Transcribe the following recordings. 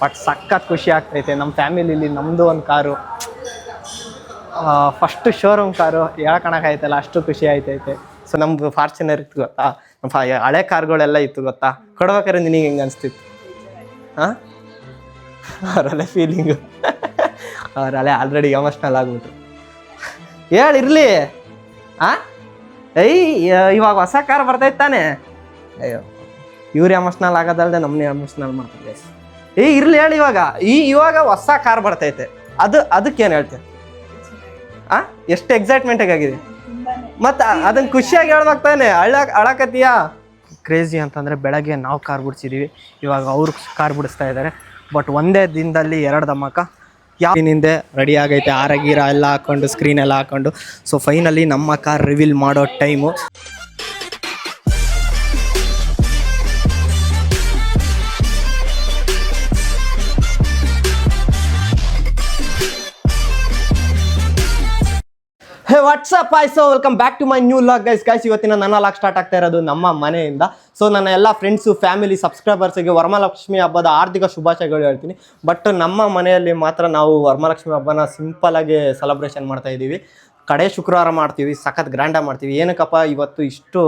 But ಸಖತ್ ಖುಷಿ ಆಗ್ತೈತೆ. ನಮ್ಮ ಫ್ಯಾಮಿಲಿಲಿ ನಮ್ಮದು ಒಂದು ಕಾರು, ಫಸ್ಟ್ ಶೋರೂಮ್ ಕಾರು, ಹೇಳ್ಕೊಳಕ್ಕಾಯ್ತಲ್ಲ ಅಷ್ಟು ಖುಷಿ ಆಯ್ತೈತೆ. ಸೊ ನಮ್ದು ಫಾರ್ಚುನರ್ ಇತ್ತು ಗೊತ್ತಾ, ಹಳೆ ಕಾರ್ಗಳೆಲ್ಲ ಇತ್ತು ಗೊತ್ತಾ, ಕೊಡ್ಬೇಕಾದ್ರೆ ನಿನಗೆ ಹೆಂಗೆ ಅನಿಸ್ತಿತ್ತು? ಹಾಂ, ಅವರಲ್ಲೇ ಫೀಲಿಂಗು, ಅವರಲ್ಲೇ ಆಲ್ರೆಡಿ ಎಮೋಷ್ನಲ್ ಆಗ್ಬಿಟ್ರು. ಹೇಳಿರ್ಲಿ. ಹಾಂ, ಇವಾಗ ಹೊಸ ಕಾರ್ ಬರ್ತೈತೆ ತಾನೆ, ಅಯ್ಯೋ ಇವ್ರು ಎಮೋಷ್ನಲ್ ಆಗೋದಲ್ದೆ ನಮ್ಮನ್ನ ಎಮೋಷ್ನಲ್ ಮಾಡ್ತಾರೆ. ಇರ್ಲಿ ಹೇಳಿ. ಇವಾಗ ಹೊಸ ಕಾರ್ ಬರ್ತೈತೆ, ಅದಕ್ಕೇನು ಹೇಳ್ತೀವಿ? ಎಷ್ಟು ಎಕ್ಸೈಟ್ಮೆಂಟಾಗಿ ಆಗಿದೆ ಮತ್ತು ಅದನ್ನು ಖುಷಿಯಾಗಿ ಹೇಳ್ಬೇಕು ತಾನೆ, ಅಳಕತ್ತೀಯಾ? ಕ್ರೇಜಿ ಅಂತಂದರೆ ಬೆಳಗ್ಗೆ ನಾವು ಕಾರ್ ಬಿಡಿಸಿದ್ದೀವಿ, ಇವಾಗ ಅವರು ಕಾರ್ ಬಿಡಿಸ್ತಾ ಇದ್ದಾರೆ. ಬಟ್ ಒಂದೇ ದಿನದಲ್ಲಿ 2 ಧಮಾಕ. ಹಿಂದೆ ರೆಡಿ ಆಗೈತೆ, ಆರಗೀರ ಎಲ್ಲ ಹಾಕ್ಕೊಂಡು, ಸ್ಕ್ರೀನ್ ಎಲ್ಲ ಹಾಕ್ಕೊಂಡು. ಸೊ ಫೈನಲಿ ನಮ್ಮ ಕಾರ್ ರಿವೀಲ್ ಮಾಡೋ time. Hey whatsapp so welcome back to my new log guys. ಇವತ್ತಿನ ನನ್ನ ಲಾಗ್ ಸ್ಟಾರ್ಟ್ ಆಗ್ತಾ ಇರೋದು ನಮ್ಮ ಮನೆಯಿಂದ. ಸೊ ನನ್ನ ಎಲ್ಲ ಫ್ರೆಂಡ್ಸು, ಫ್ಯಾಮಿಲಿ, ಸಬ್ಸ್ಕ್ರೈಬರ್ಸಿಗೆ ವರಮಹಾಲಕ್ಷ್ಮಿ ಹಬ್ಬದ ಆರ್ಥಿಕ ಶುಭಾಶಯಗಳು ಹೇಳ್ತೀನಿ. ಬಟ್ ನಮ್ಮ ಮನೆಯಲ್ಲಿ ಮಾತ್ರ ನಾವು ವರಮಹಾಲಕ್ಷ್ಮಿ ಹಬ್ಬನ ಸಿಂಪಲಾಗಿ ಸೆಲೆಬ್ರೇಷನ್ ಮಾಡ್ತಾ ಇದ್ದೀವಿ. ಕಡೆ ಶುಕ್ರವಾರ ಮಾಡ್ತೀವಿ, ಸಖತ್ ಗ್ರ್ಯಾಂಡಾಗಿ ಮಾಡ್ತೀವಿ. ಏನಕ್ಕಪ್ಪ ಇವತ್ತು ಇಷ್ಟು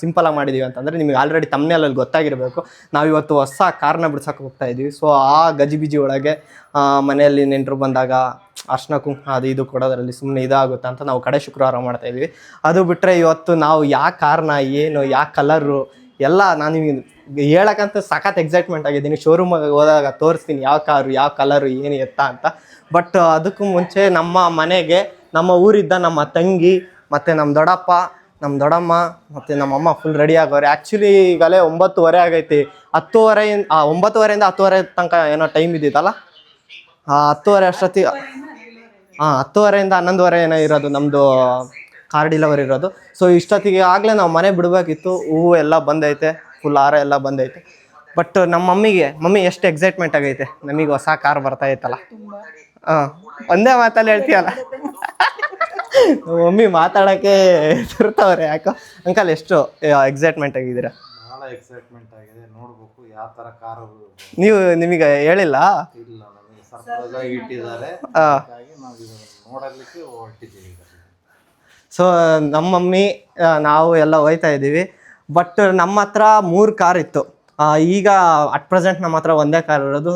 ಸಿಂಪಲಾಗಿ ಮಾಡಿದ್ದೀವಿ ಅಂತಂದರೆ ನಿಮಗೆ ಆಲ್ರೆಡಿ ತಮ್ಮನೇಲಲ್ಲಿ ಗೊತ್ತಾಗಿರಬೇಕು. ನಾವಿವತ್ತು ಹೊಸ ಕಾರ್ನ ಬಿಡ್ಸೋಕೆ ಹೋಗ್ತಾ ಇದ್ದೀವಿ. ಸೊ ಆ ಗಜಿಬಿಜಿ ಒಳಗೆ ಮನೆಯಲ್ಲಿ ನೆಂಟರು ಬಂದಾಗ ಅರ್ಶಿನ ಕುಂಕುಮ ಅದು ಇದು ಕೊಡೋದ್ರಲ್ಲಿ ಸುಮ್ಮನೆ ಇದಾಗುತ್ತೆ ಅಂತ ನಾವು ಕಡೆ ಶುಕ್ರವಾರ ಮಾಡ್ತಾಯಿದ್ವಿ. ಅದು ಬಿಟ್ಟರೆ ಇವತ್ತು ನಾವು ಯಾವ ಕಾರ್ನ, ಏನು, ಯಾವ ಕಲರು ಎಲ್ಲ ನಾನು ನಿಮಗೆ ಹೇಳೋಕ್ಕಂತ ಸಖತ್ ಎಕ್ಸೈಟ್ಮೆಂಟ್ ಆಗಿದ್ದೀನಿ. ಶೋರೂಮಿಗೆ ಹೋದಾಗ ತೋರಿಸ್ತೀನಿ ಯಾವ ಕಾರು, ಯಾವ ಕಲರು, ಏನು ಎತ್ತ ಅಂತ. ಬಟ್ ಅದಕ್ಕೂ ಮುಂಚೆ ನಮ್ಮ ಮನೆಗೆ ನಮ್ಮ ಊರಿದ್ದ ನಮ್ಮ ತಂಗಿ ಮತ್ತು ನಮ್ಮ ದೊಡ್ಡಪ್ಪ, ನಮ್ಮ ದೊಡ್ಡಮ್ಮ ಮತ್ತು ನಮ್ಮಮ್ಮ ಫುಲ್ ರೆಡಿ ಆಗೋರೆ. ಆ್ಯಕ್ಚುಲಿ ಈಗಲೇ 9:30 ಆಗೈತಿ. 9:30ಇಂದ 10:30 ತನಕ ಏನೋ ಟೈಮ್ ಇದ್ದಿತ್ತಲ್ಲ, 10:30 ಅಷ್ಟೊತ್ತಿಗೆ 10:30ಇಂದ 11:30 ಏನೋ ಇರೋದು ನಮ್ಮದು ಕಾರ್ ಡಿಲಿವರಿ ಇರೋದು. ಸೊ ಇಷ್ಟೊತ್ತಿಗೆ ಆಗಲೇ ನಾವು ಮನೆ ಬಿಡಬೇಕಿತ್ತು. ಹೂವು ಎಲ್ಲ ಬಂದೈತೆ, ಫುಲ್ ಹಾರ ಎಲ್ಲ ಬಂದೈತೆ. ಬಟ್ ನಮ್ಮ ಮಮ್ಮಿ ಎಷ್ಟು ಎಕ್ಸೈಟ್ಮೆಂಟ್ ಆಗೈತೆ, ನಮಗೆ ಹೊಸ ಕಾರ್ ಬರ್ತಾಯಿತ್ತಲ್ಲ. ಒಂದೇ ಮಾತಲ್ಲಿ ಹೇಳ್ತೀಯಲ್ಲ, ಮಮ್ಮಿ ಮಾತಾಡೋಕ್ಕೆ ತಿರ್ತವ್ರೆ ಯಾಕೋ. ಅಂಕಲ್ ಎಷ್ಟು ಎಕ್ಸೈಟ್ಮೆಂಟ್ ಆಗಿದ್ದೀರಾ? ಭಾಳ ಎಕ್ಸೈಟ್ಮೆಂಟ್ ಆಗಿದೆ. ನೋಡ್ಬೇಕು ಯಾವ ಥರ ಕಾರು. ನಿಮಗೆ ಹೇಳಿಲ್ಲ? ಇಲ್ಲ, ನಮಗೆ ಸರ್ಪ್ರೈಸ್ ಆಗಿ ಇಟ್ಟಿದ್ದಾರೆ, ನಾವು ನೋಡಲಿಕ್ಕೆ ಹೊರಟಿದ್ದೀವಿ. ಸೊ ನಮ್ಮ ಮಮ್ಮಿ ನಾವು ಎಲ್ಲ ಹೋಯ್ತಾ ಇದ್ದೀವಿ. ಬಟ್ ನಮ್ಮ ಹತ್ರ 3 ಕಾರ್ ಇತ್ತು. ಈಗ ಅಟ್ ಪ್ರೆಸೆಂಟ್ ನಮ್ಮ ಹತ್ರ ಒಂದೇ ಕಾರ್ ಇರೋದು.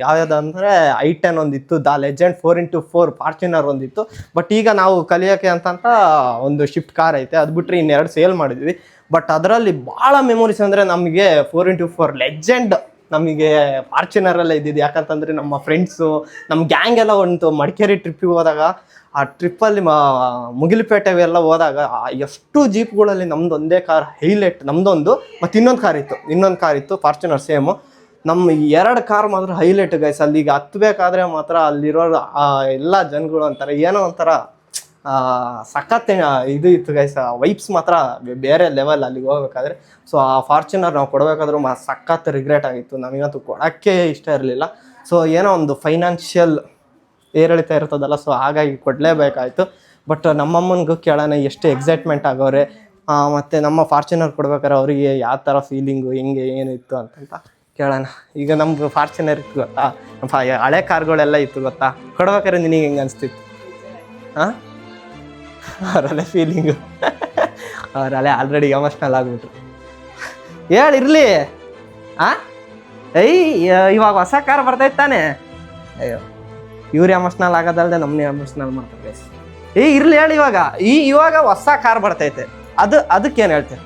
ಯಾವುದಂದರೆ i10 ಒಂದಿತ್ತು, ದ ಲೆಜೆಂಡ್ 4x4 ಫಾರ್ಚುನರ್ ಒಂದಿತ್ತು. ಬಟ್ ಈಗ ನಾವು ಕಲಿಯೋಕ್ಕೆ ಅಂತ ಒಂದು ಶಿಫ್ಟ್ ಕಾರ್ ಐತೆ. ಅದು ಬಿಟ್ಟರೆ ಇನ್ನೆರಡು ಸೇಲ್ ಮಾಡಿದ್ವಿ. ಬಟ್ ಅದರಲ್ಲಿ ಭಾಳ ಮೆಮೊರೀಸ್ ಅಂದರೆ ನಮಗೆ 4x4 ಲೆಜೆಂಡ್ ನಮಗೆ ಫಾರ್ಚುನರಲ್ಲೇ ಇದ್ದಿದ್ದು. ಯಾಕಂತಂದರೆ ನಮ್ಮ ಫ್ರೆಂಡ್ಸು, ನಮ್ಮ ಗ್ಯಾಂಗ್ ಎಲ್ಲ ಒಂದು ಮಡಿಕೇರಿ ಟ್ರಿಪ್ಪಿಗೆ ಹೋದಾಗ, ಆ ಟ್ರಿಪ್ಪಲ್ಲಿ ಮುಗಿಲಪೇಟೆಗೆಲ್ಲ ಹೋದಾಗ ಎಷ್ಟು ಜೀಪ್ಗಳಲ್ಲಿ ನಮ್ಮದು ಒಂದೇ ಕಾರ್ ಹೈಲೈಟ್. ನಮ್ಮದೊಂದು ಮತ್ತು ಇನ್ನೊಂದು ಕಾರ್ ಇತ್ತು ಫಾರ್ಚುನರ್ ಸೇಮು. ನಮ್ಮ 2 ಕಾರ್ ಮಾತ್ರ ಹೈಲೈಟ್ ಗೈಸ್. ಅಲ್ಲಿಗೆ ಹತ್ತಬೇಕಾದ್ರೆ ಮಾತ್ರ ಅಲ್ಲಿರೋ ಎಲ್ಲ ಜನಗಳು ಅಂತಾರೆ ಏನೋ ಒಂಥರ ಸಖತ್ ಇದು ಇತ್ತು ಗೈಸ್. ವೈಬ್ಸ್ ಮಾತ್ರ ಬೇರೆ ಲೆವೆಲ್ ಅಲ್ಲಿಗೆ ಹೋಗ್ಬೇಕಾದ್ರೆ. ಸೊ ಆ ಫಾರ್ಚುನರ್ ನಾವು ಕೊಡಬೇಕಾದ್ರೂ ಸಖತ್ ರಿಗ್ರೆಟ್ ಆಗಿತ್ತು. ನಮಗಂತೂ ಕೊಡೋಕ್ಕೆ ಇಷ್ಟ ಇರಲಿಲ್ಲ. ಸೊ ಏನೋ ಒಂದು ಫೈನಾನ್ಷಿಯಲ್ ಏರಿಳಿತ ಇರ್ತದಲ್ಲ, ಸೊ ಹಾಗಾಗಿ ಕೊಡಲೇಬೇಕಾಯ್ತು. ಬಟ್ ನಮ್ಮಮ್ಮನಿಗೂ ಕೇಳೋಣ ಎಷ್ಟು ಎಕ್ಸೈಟ್ಮೆಂಟ್ ಆಗೋರೆ, ಮತ್ತು ನಮ್ಮ ಫಾರ್ಚುನರ್ ಕೊಡ್ಬೇಕಾದ್ರೆ ಅವರಿಗೆ ಯಾವ ಥರ ಫೀಲಿಂಗು, ಹೆಂಗೆ ಏನಿತ್ತು ಅಂತ ಕೇಳೋಣ. ಈಗ ನಮ್ಗೆ ಫಾರ್ಚುನರ್ ಇತ್ತು ಗೊತ್ತಾ, ಹಳೆ ಕಾರ್ಗಳೆಲ್ಲ ಇತ್ತು ಗೊತ್ತಾ, ಕೊಡ್ಬೇಕಾದ್ರೆ ನಿನಗೆ ಹೆಂಗೆ ಅನಿಸ್ತಿತ್ತು? ಹಾಂ, ಅವರಲ್ಲೇ ಫೀಲಿಂಗು, ಅವರಲ್ಲೇ ಆಲ್ರೆಡಿ ಎಮೋಷ್ನಲ್ ಆಗ್ಬಿಟ್ರು. ಹೇಳಿರ್ಲಿ. ಇವಾಗ ಹೊಸ ಕಾರ್ ಬರ್ತೈತೆ ತಾನೆ, ಅಯ್ಯೋ ಇವ್ರು ಎಮೋಷ್ನಲ್ ಆಗೋದಲ್ದೆ ನಮ್ಮನ್ನ ಎಮೋಷ್ನಲ್ ಮಾಡ್ತಾರೆ. ಇರ್ಲಿ ಹೇಳಿ. ಇವಾಗ ಹೊಸ ಕಾರ್ ಬರ್ತೈತೆ, ಅದಕ್ಕೇನು ಹೇಳ್ತೀವಿ?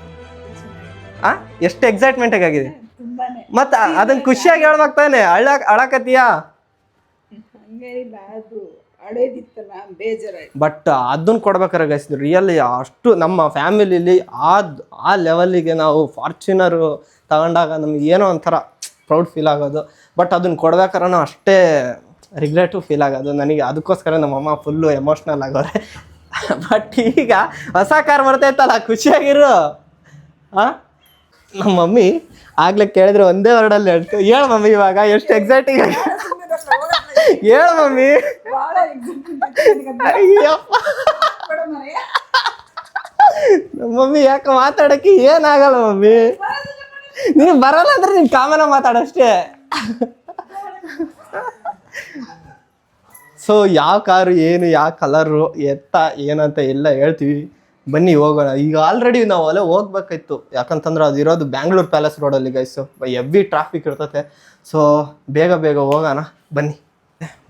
ಎಷ್ಟು ಎಕ್ಸೈಟ್ಮೆಂಟಾಗಿ ಆಗಿದೆ ಮತ್ತು ಅದನ್ನು ಖುಷಿಯಾಗಿ ಹೇಳ್ಬೇಕು ತಾನೆ, ಅಳಕತ್ತೀಯಾ? ಬಟ್ ಅದನ್ನು ಕೊಡ್ಬೇಕಾರೆ ಗೈಸ್, ರಿಯಲಿ ಅಷ್ಟು ನಮ್ಮ ಫ್ಯಾಮಿಲಿಲಿ ಆ ಲೆವೆಲ್ಲಿಗೆ ನಾವು ಫಾರ್ಚುನರು ತಗೊಂಡಾಗ ನಮ್ಗೆ ಏನೋ ಒಂಥರ ಪ್ರೌಡ್ ಫೀಲ್ ಆಗೋದು. ಬಟ್ ಅದನ್ನು ಕೊಡ್ಬೇಕಾದ್ರೂ ಅಷ್ಟೇ ರಿಗ್ರೆಟು ಫೀಲ್ ಆಗೋದು ನನಗೆ. ಅದಕ್ಕೋಸ್ಕರ ನಮ್ಮಮ್ಮ ಫುಲ್ಲು ಎಮೋಷ್ನಲ್ ಆಗೋರೆ. ಬಟ್ ಈಗ ಹೊಸ ಕಾರ್ ಬರ್ತೈತಲ್ಲ, ಖುಷಿಯಾಗಿರು. ನಮ್ಮ ಮಮ್ಮಿ ಆಗ್ಲೇ ಕೇಳಿದ್ರೆ ಒಂದೇ ವರ್ಡಲ್ಲಿ ಹೇಳ್ತು. ಹೇಳು ಮಮ್ಮಿ, ಇವಾಗ ಎಷ್ಟು ಎಕ್ಸೈಟಿಂಗ್ ಆಗಿ ಹೇಳು ಮಮ್ಮಿ. ಅಯ್ಯಪ್ಪ, ನಮ್ಮ ಮಮ್ಮಿ ಯಾಕೆ ಮಾತಾಡೋಕ್ಕೆ ಏನಾಗಲ್ಲ ಮಮ್ಮಿ. ನೀನು ಬರಲ್ಲ ಅಂದ್ರೆ ನೀನು ಕಾಮನ ಮಾತಾಡೋಷ್ಟೇ. ಸೊ ಯಾವ ಕಾರು ಏನು ಯಾವ ಕಲರು ಎತ್ತ ಏನಂತ ಎಲ್ಲ ಹೇಳ್ತೀವಿ, ಬನ್ನಿ ಹೋಗೋಣ. ಈಗ ಆಲ್ರೆಡಿ ನಾವು ಅಲ್ಲೇ ಹೋಗ್ಬೇಕಾಯ್ತು, ಯಾಕಂತಂದ್ರೆ ಅದು ಇರೋದು ಬ್ಯಾಂಗ್ಳೂರ್ ಪ್ಯಾಲೇಸ್ ರೋಡಲ್ಲಿ ಗೈಸು, ಹೆವಿ ಟ್ರಾಫಿಕ್ ಇರ್ತತೆ. ಸೊ ಬೇಗ ಬೇಗ ಹೋಗೋಣ ಬನ್ನಿ.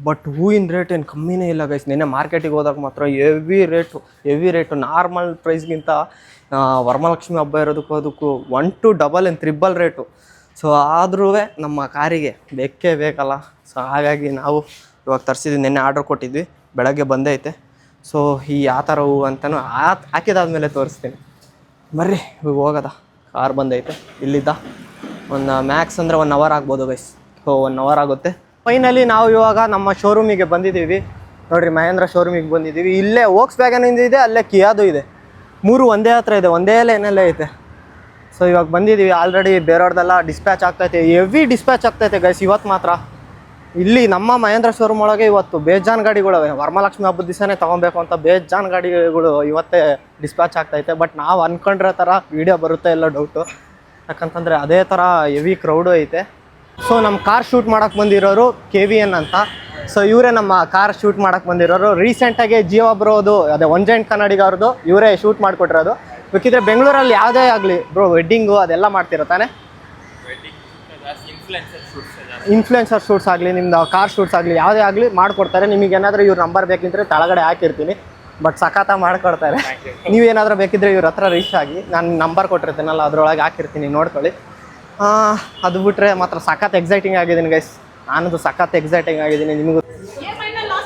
ಬಟ್ ಹೂವಿನ ರೇಟ್ ಏನು ಕಮ್ಮಿನೇ ಇಲ್ಲ ಗೈಸ್. ನಿನ್ನೆ ಮಾರ್ಕೆಟಿಗೆ ಹೋದಾಗ ಮಾತ್ರ ಹೆವಿ ರೇಟು ನಾರ್ಮಲ್ ಪ್ರೈಸ್ಗಿಂತ ವರಮಹಾಲಕ್ಷ್ಮಿ ಹಬ್ಬ ಇರೋದಕ್ಕೂ ಅದಕ್ಕೂ 1 to 2 and 3 ರೇಟು. ಸೊ ಆದ್ರೂ ನಮ್ಮ ಕಾರಿಗೆ ಬೇಕೇ ಬೇಕಲ್ಲ. ಸೊ ಹಾಗಾಗಿ ನಾವು ಇವಾಗ ತರಿಸಿದ್ವಿ, ನಿನ್ನೆ ಆರ್ಡ್ರ್ ಕೊಟ್ಟಿದ್ವಿ, ಬೆಳಗ್ಗೆ ಬಂದೈತೆ. ಸೊ ಯಾವ ಥರ ಹೂವು ಅಂತಲೂ ಹಾಕಿದಾದ್ಮೇಲೆ ತೋರಿಸ್ತೀನಿ ಬರ್ರಿ. ಇವಾಗ ಹೋಗೋದ, ಕಾರ್ ಬಂದೈತೆ ಇಲ್ಲಿದ್ದ. ಒಂದು ಮ್ಯಾಕ್ಸ್ ಅಂದರೆ 1 hour ಆಗ್ಬೋದು ಗೈಸ್. ಸೊ 1 hour ಆಗುತ್ತೆ. ಫೈನಲಿ ನಾವು ಇವಾಗ ನಮ್ಮ ಶೋರೂಮಿಗೆ ಬಂದಿದ್ದೀವಿ ನೋಡಿರಿ, ಮಹೇಂದ್ರ ಶೋರೂಮಿಗೆ ಬಂದಿದ್ದೀವಿ. ಇಲ್ಲೇ ವೋಕ್ಸ್ ವ್ಯಾಗನ್ ಇದೆ, ಅಲ್ಲೇ ಕಿಯಾದು ಇದೆ, 3 ಒಂದೇ ಹತ್ರ ಇದೆ, ಒಂದೇ ಲೈನಲ್ಲೇ ಐತೆ. ಸೊ ಇವಾಗ ಬಂದಿದ್ದೀವಿ. ಆಲ್ರೆಡಿ ಬೇರೆಯವ್ರದ್ದೆಲ್ಲ ಡಿಸ್ಪ್ಯಾಚ್ ಆಗ್ತೈತೆ, ಹೆವಿ ಡಿಸ್ಪ್ಯಾಚ್ ಆಗ್ತೈತೆ ಗೈಸ್. ಇವತ್ತು ಮಾತ್ರ ಇಲ್ಲಿ ನಮ್ಮ ಮಹೇಂದ್ರ ಶೋರೂಮ್ ಒಳಗೆ ಇವತ್ತು ಬೇಜಾನ್ ಗಾಡಿಗಳವೆ. ವರಮಹಾಲಕ್ಷ್ಮಿ ಹಬ್ಬದ ದಿವಸನೇ ತೊಗೊಬೇಕು ಅಂತ ಬೇಜಾನ್ ಗಾಡಿಗಳು ಇವತ್ತೇ ಡಿಸ್ಪ್ಯಾಚ್ ಆಗ್ತೈತೆ. ಬಟ್ ನಾವು ಅಂದ್ಕೊಂಡ್ರೆ ಥರ ವೀಡಿಯೋ ಬರುತ್ತೆ ಎಲ್ಲ ಡೌಟು, ಯಾಕಂತಂದರೆ ಅದೇ ಥರ ಹೆವಿ ಕ್ರೌಡು ಐತೆ. ಸೊ ನಮ್ಮ ಕಾರ್ ಶೂಟ್ ಮಾಡೋಕ್ಕೆ ಬಂದಿರೋರು KVN ಅಂತ. ಸೊ ಇವರೇ ನಮ್ಮ ಕಾರ್ ಶೂಟ್ ಮಾಡೋಕ್ಕೆ ಬಂದಿರೋರು. ರೀಸೆಂಟಾಗಿ ಜಿಯೋ ಬ್ರೋದು ಅದೇ ಒನ್ ಜಾಯಿಂಟ್ ಕನ್ನಡಿಗ ಅವ್ರದ್ದು ಇವರೇ ಶೂಟ್ ಮಾಡಿಕೊಟ್ಟಿರೋದು. ಬೇಕಿದ್ರೆ ಬೆಂಗಳೂರಲ್ಲಿ ಯಾವುದೇ ಆಗಲಿ ಬ್ರೋ ವೆಡ್ಡಿಂಗು ಅದೆಲ್ಲ ಮಾಡ್ತಿರೋ ತಾನೆ, ಇನ್ಫ್ಲುಯೆನ್ಸರ್ ಶೂಟ್ಸ್ ಆಗಲಿ, ನಿಮ್ದು ಕಾರ್ ಶೂಟ್ಸ್ ಆಗಲಿ, ಯಾವುದೇ ಆಗಲಿ ಮಾಡಿಕೊಡ್ತಾರೆ. ನಿಮಗೆ ಏನಾದರೂ ಇವ್ರ ನಂಬರ್ ಬೇಕಿದ್ರೆ ಕೆಳಗಡೆ ಹಾಕಿರ್ತೀನಿ, ಬಟ್ ಸಖತ್ತ ಮಾಡಿಕೊಡ್ತಾರೆ. ನೀವೇನಾದರೂ ಬೇಕಿದ್ರೆ ಇವ್ರ ಹತ್ರ ರೀಚ್ ಆಗಿ, ನಾನು ನಂಬರ್ ಕೊಟ್ಟಿರ್ತೀನಲ್ಲ ಅದರೊಳಗೆ ಹಾಕಿರ್ತೀನಿ, ನೋಡ್ಕೊಳ್ಳಿ. ಅದು ಬಿಟ್ಟರೆ ಮಾತ್ರ ಸಖತ್ ಎಕ್ಸೈಟಿಂಗ್ ಆಗಿದ್ದೀನಿ ಗೈಸ್. ನಾನದು ಸಖತ್ ಎಕ್ಸೈಟಿಂಗ್ ಆಗಿದ್ದೀನಿ, ನಿಮಗೂ.